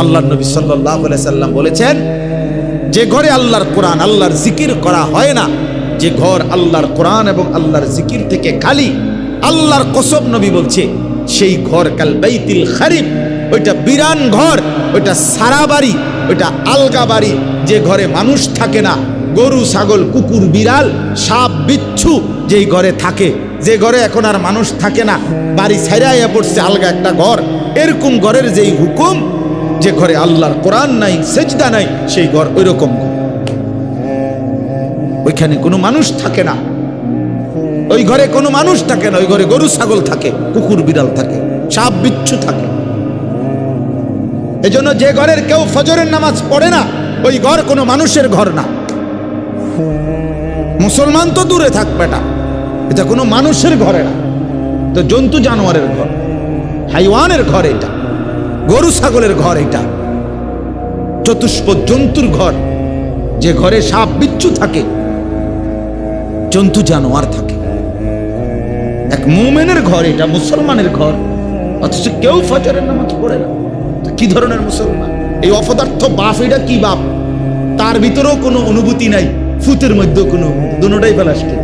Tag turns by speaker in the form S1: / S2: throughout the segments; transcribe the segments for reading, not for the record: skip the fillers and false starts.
S1: আল্লাহর নবী সাল্লাল্লাহু আলাইহি সাল্লাম বলেছেন, যে ঘরে আল্লাহর কোরআন আল্লাহর জিকির করা হয় না, যে ঘর আল্লাহর কোরআন এবং আল্লাহর জিকির থেকে খালি, আল্লাহর কসম নবী বলছে সেই ঘর কাল বাইতিল খারিব, ওইটা বিরান ঘর, ওইটা সারা বাড়ি, ওইটা আলগা বাড়ি, যে ঘরে মানুষ থাকে না, গরু ছাগল কুকুর বিড়াল সাপ বিচ্ছু যেই ঘরে থাকে, যে ঘরে এখন আর মানুষ থাকে না, বাড়ি ছাইড়াইয়া পড়ছে আলগা একটা ঘর, এরকম ঘরের যেই হুকুম, যে ঘরে আল্লাহর কোরআন নাই সেজদা নাই, সেই ঘর ওইরকম ঘর, ওইখানে কোনো মানুষ থাকে না, ওই ঘরে কোনো মানুষ থাকে না, ওই ঘরে গরু ছাগল থাকে, কুকুর বিড়াল থাকে, সাপ বিচ্ছু থাকে। এজন্য যে ঘরের কেউ ফজরের নামাজ পড়ে না, ওই ঘর কোনো মানুষের ঘর না। মুসলমান তো দূরে থাক বেটা, এটা কোনো মানুষের ঘরে না, তো জন্তু জানোয়ারের ঘর, হাইওয়ানের ঘর এটা, গরু ছাগলের ঘর এটা, চতুষ্পদ জন্তুর ঘর, যে ঘরে সাপ বিচ্ছু থাকে, জন্তু জানোয়ার থাকে। এক মুমিনের ঘর এটা, মুসলমানের ঘর, অথচ কেউ ফজরের নামাজ পড়ে না। কি ধরনের মুসলমান? এই অপদার্থ বাপ, এটা কি বাপ? তার ভিতরেও কোনো অনুভূতি নাই, ফুতের মধ্যেও কোনো অনুভূতি, দুটোটাই প্লাস্টিক,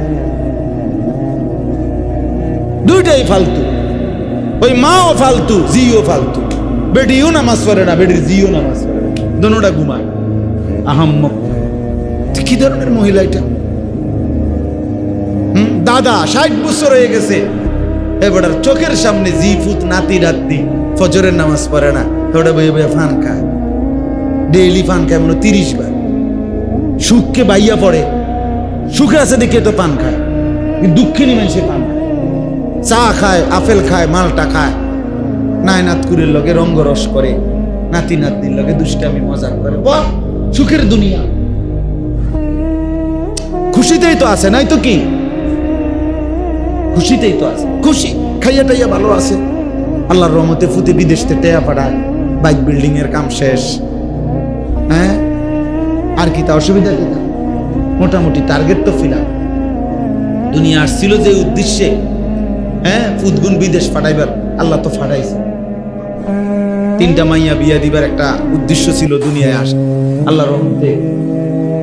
S1: দুইটাই ফালতু। ওই মাও ফালতু, জিও ফালতু, বেটিও নামাজ পড়ে না, বেটির জিও নামাজ পড়ে না, দুটোটা ঘুমায় আহাম্মক। কি ধরনের মহিলা এটা? দাদা 60 বছর হয়ে গেছে, এবার চোখের সামনে জি ফুত নাতি রাত্রি ফজরের নামাজ পড়ে না, ওটা বইয়ে বইয়ে ফান খায়, ডেইলি ফান খায়, মনে 30 বার। সুখকে বাইয়া পড়ে, সুখে আছে দেখে তো পান খায়, দুঃখে নিয়ে মানুষের পান খায়, চা খায়, আপেল খায়, মালটা খায়, নায়নাতকুরের লগে রঙ্গরস করে, নাতি নাতনির লগে দুষ্টামি মজা করে, বাহ সুখের দুনিয়া। খুশিতেই তো আছে, নাই তো কি? খুশিতেই তো আছে, খুশি, খাইয়া টাইয়া ভালো আছে, আল্লাহর রহমতে ফুতে বিদেশ থেকে টেয়া পাঠায়, বাইক বিল্ডিং এর কাম শেষ, হ্যাঁ আর কি তা অসুবিধা কি? মোটামুটি টার্গেট তো ফিলাম। দুনিয়া আসছিল যে উদ্দেশ্যে, হ্যাঁ ফুদগুন বিদেশ পাঠাইবার, আল্লাহ তো পাঠাইছে। 3টা মাইয়া বিয়া দিবার একটা উদ্দেশ্য ছিল দুনিয়ায় আসা, আল্লাহর রহমতে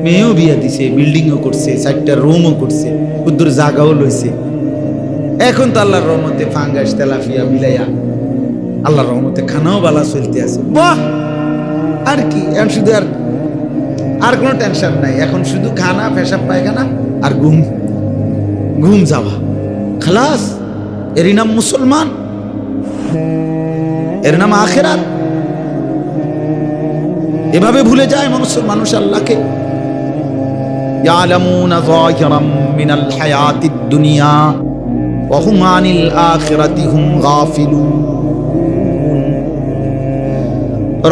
S1: মেয়েও বিয়া দিছে, বিল্ডিংও করছে, 4টা রুমও করছে, উদ্দুর জায়গাও লইছে। এখন তো আল্লাহর রহমতে ফাঙ্গাস তেলাফিয়া মিলাইয়া আল্লাহর রহমতে খানাও বালা চলতে আছে, বাহ। আর কি, এখন শুধু আর কোনো টেনশন নাই, এখন শুধু খানা, পেশাব পায়খানা আর ঘুম, ঘুম যাওয়া, খালাস। এরই নাম মুসলমান, এর নাম আখিরাত। এভাবে ভুলে যায় মানুষ আল্লাহকে। ইয়ালামুনা যাহিরাম মিনাল হায়াতিদ দুনিয়া ওয়া হুম আনিল আখিরাতি হুম গাফিলুন।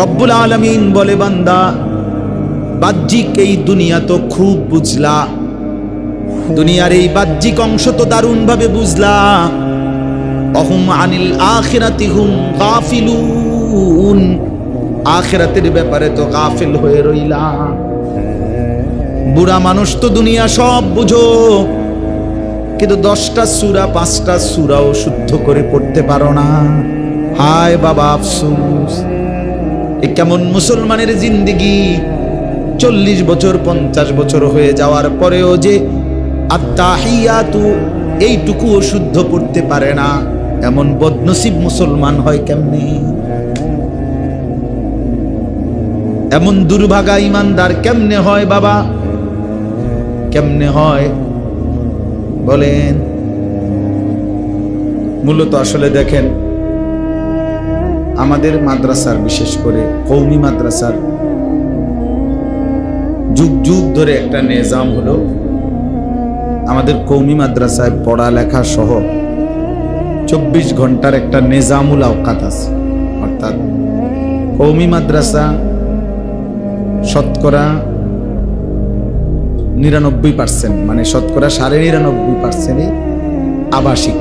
S1: রব্বুল আলামিন বলে, বান্দা বাহ্যিক এই দুনিয়া তো খুব বুঝলা, দুনিয়ার এই বাহ্যিক অংশ তো দারুণ ভাবে বুঝলা, অহুম আনিল আখিরাতি হুম গাফিলুন, আখিরাতের ব্যাপারে তো গাফিল হয়ে রইলা। বুড়া মানুষ তো দুনিয়া সব বুঝো, কিন্তু 10টা সূরা 5টা সূরাও শুদ্ধ করে পড়তে পারো না। হায় বাবা আফসোস, এ কেমন মুসলমানের জিন্দেগি! 40 বছর 50 বছর হয়ে যাওয়ার পরেও যে আত্তাহিয়াতু এইটুকুও শুদ্ধ পড়তে পারে না, এমন বদনসিব মুসলমান হয় কেমনে? এমন দুর্ভাগা ইমানদার কেমনে হয় বাবা, কেমনে হয় বলেন? মূলত আসলে দেখেন, আমাদের মাদ্রাসার, বিশেষ করে কওমি মাদ্রাসার যুগ যুগ ধরে একটা নিজাম হলো, আমাদের কওমি মাদ্রাসায় পড়ালেখা সহ 24 ঘন্টার একটা নিজামুল আওকাত আছে। অর্থাৎ কওমি মাদ্রাসা শতকরা 99%, মানে শতকরা 99.5% আবাসিক।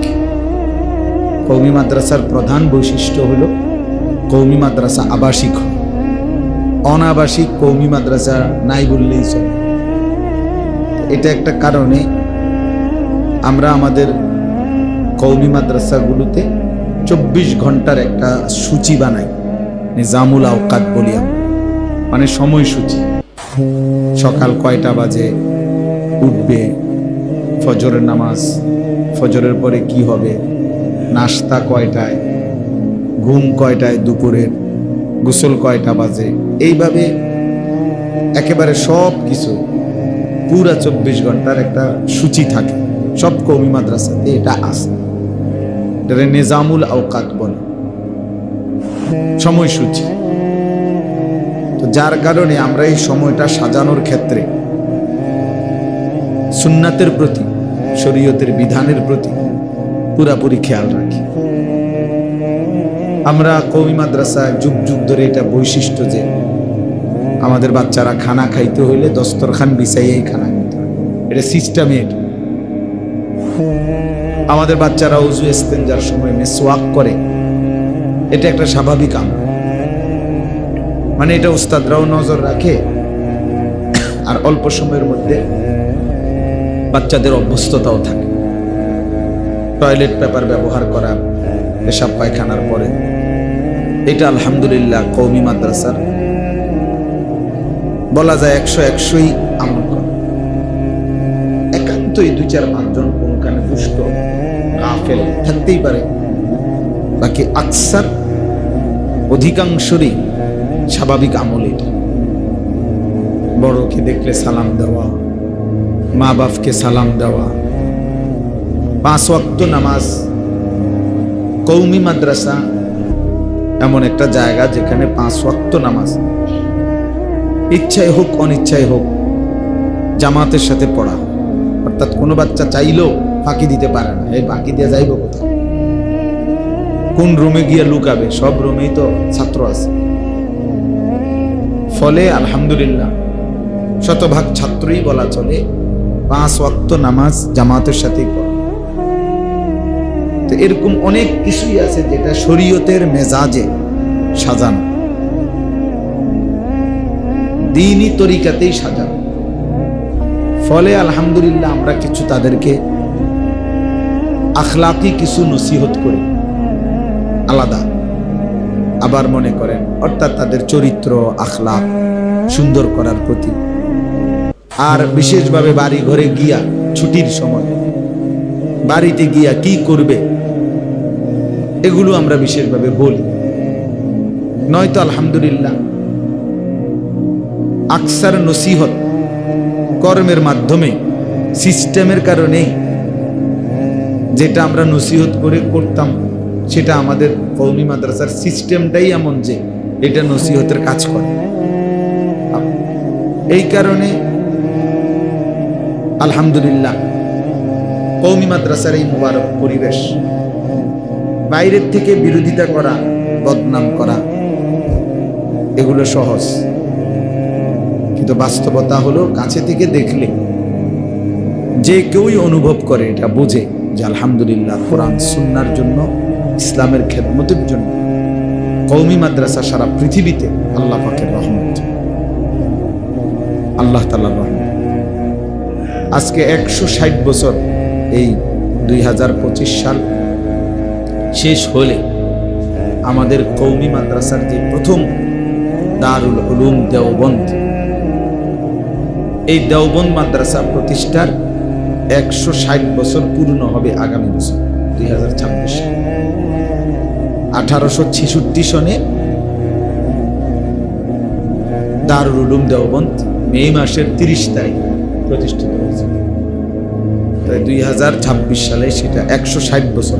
S1: কওমি মাদ্রাসার প্রধান বৈশিষ্ট্য হলো কওমি মাদ্রাসা আবাসিক হয়, অনাবাসিক কওমি মাদ্রাসা নাই বললেই চলে। এটা একটা কারণে আমরা আমাদের কওমি মাদ্রাসাগুলোতে 24 ঘন্টার একটা সূচি বানাই, নিজামুল আওকাত বলি আমরা, মানে সময়সূচি। সকাল কয়টা বাজে উঠবে, ফজরের নামাজ, ফজরের পরে কি হবে, নাস্তা কয়টায়, ঘুম কয়টায় দুপুরের, গোসল কয়টা বাজে, এইভাবে একেবারে সব কিছু পুরা 24 ঘন্টার একটা সূচি থাকে। সব কওমি মাদ্রাসাতে এটা আছে, এটা নিজামুল আওকাত বলে, সময়সূচি। তো যার কারণে আমরা এই সময়টা সাজানোর ক্ষেত্রে সুন্নাতের প্রতি, শরীয়তের বিধানের প্রতি পুরাপুরি খেয়াল রাখি। আমরা কওমি মাদ্রাসা যুগ যুগ ধরে এটা বৈশিষ্ট্য যে আমাদের বাচ্চারা খানা খাইতে হইলে দস্তরখান বিছাইয়েই খানা খাইতে হয়, এটা সিস্টেমে। এটা আমাদের বাচ্চারা উজু ইস্তেঞ্জার সময় মিসওয়াক করে, এটা একটা স্বাভাবিক আমল, মানে এটা উস্তাদরাও নজর রাখে। আর অল্প সময়ের মধ্যে বাচ্চাদের অভ্যস্ততাও থাকে। টয়লেট পেপার ব্যবহার করা পেশাব পায়খানার পরে, এটা আলহামদুলিল্লাহ কওমি মাদ্রাসার বলা যায় 100-100ই আমল করে। একান্তই 2-4-5 জন কোনখানে দুষ্ট গাফেল থাকতেই পারে, বাকি আকসার অধিকাংশরই স্বাভাবিক আমল এটা। বড়কে দেখলে সালাম দেওয়া, মা বাপকে সালাম দেওয়া, 5 ওয়াক্ত নামাজ। কওমি মাদ্রাসা এমন একটা জায়গা যেখানে 5 ওয়াক্ত নামাজ ইচ্ছাই হোক অনিচ্ছাই হোক জামাতের সাথে পড়া। অর্থাৎ কোনো বাচ্চা চাইলেও ফাঁকি দিতে পারে না, এই ফাঁকি দিয়ে যাইব কোথায়, কোন রুমে গিয়ে লুকাবে, সব রুমেই তো ছাত্র আছে। ফলে আলহামদুলিল্লাহ শতভাগ ছাত্রই বলা চলে 5 ওয়াক্ত নামাজ জামাতের সাথেই পড়ে। তো এরকম অনেক কিছুই আছে যেটা শরীয়তের মেজাজে সাজানো, দ্বীনি তরিকাতেই সাজানো। ফলে আলহামদুলিল্লাহ আমরা কিছু তাদেরকে আখলাকি কিছু নসিহত করি আলাদা, আবার মনে করেন অর্থাৎ তাদের চরিত্র আখলাক সুন্দর করার প্রতি। আর বিশেষভাবে বাড়ি ঘরে গিয়া ছুটির সময় বাড়িতে গিয়া কি করবে এগুলো আমরা বিশেষভাবে বলি। নয়তো আলহামদুলিল্লাহ আকসার নসিহত কর্মের মাধ্যমে, সিস্টেমের কারণেই যেটা আমরা নসিহত করে করতাম সেটা আমাদের কওমি মাদ্রাসার সিস্টেমটাই এমন যে এটা নসিহতের কাজ করে। এই কারণে আলহামদুলিল্লাহ কওমি মাদ্রাসার এই মুবারক পরিবেশ, বাইরের থেকে বিরোধিতা করা, বদনাম করা এগুলো সহজ, কিন্তু বাস্তবতা হলো কাছে থেকে দেখলে যে কেউই অনুভব করে, এটা বোঝে যে আলহামদুলিল্লাহ কোরআন সুন্নাহর জন্য, ইসলামের খেদমতের জন্য কওমি মাদ্রাসা সারা পৃথিবীতে আল্লাহ পাকের রহমত, আল্লাহ তাআলার রহমত। আজকে 160 বছর, এই 2025 সাল শেষ হলে আমাদের কওমি মাদ্রাসার যে প্রথম দারুল উলুম দেওবন্দ, এই দেওবন্দ মাদ্রাসা প্রতিষ্ঠার 160 বছর পূর্ণ হবে আগামী বছর 2026 সালে। 1866 সনে দারুল উলুম দেওবন্দ মে মাসের 30 তারিখ প্রতিষ্ঠিত হয়েছে। 2026 সালে সেটা 160 বছর।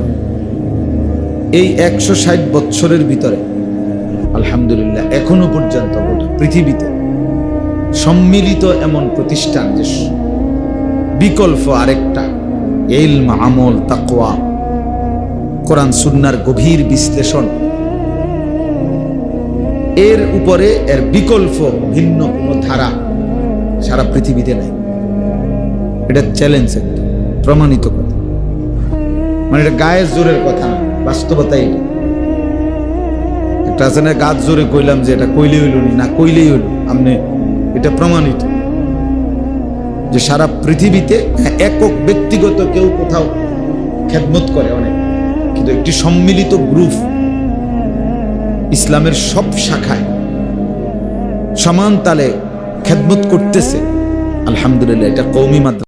S1: এই 160 বছরের ভিতরে আলহামদুলিল্লাহ এখনো পর্যন্ত গোটা পৃথিবীতে সম্মিলিত এমন প্রতিষ্ঠান যে বিকল্প আরেকটা, ইলম, আমল, তাকওয়া, কোরআন সুন্নাহর গভীর বিশ্লেষণ, এর উপরে এর বিকল্প ভিন্ন কোনো ধারা সারা পৃথিবীতে নাই। এটা চ্যালেঞ্জ, একটা প্রমাণিত কথা, মানে এটা গায়ের জোরের কথা না, বাস্তবতাই এটা। একটা আছে না, গাছ জোরে কইলাম যে এটা কইলে হইল না, কইলেই হইল, আপনি এটা প্রমাণিত যে সারা পৃথিবীতে একক ব্যক্তিগত কেউ কোথাও খেদমত করে অনেক, কিন্তু একটি সম্মিলিত গ্রুপ ইসলামের সব শাখায় সমান তালে খেদমত করতেছে, আলহামদুলিল্লাহ, এটা কওমি মাদ্রাসা।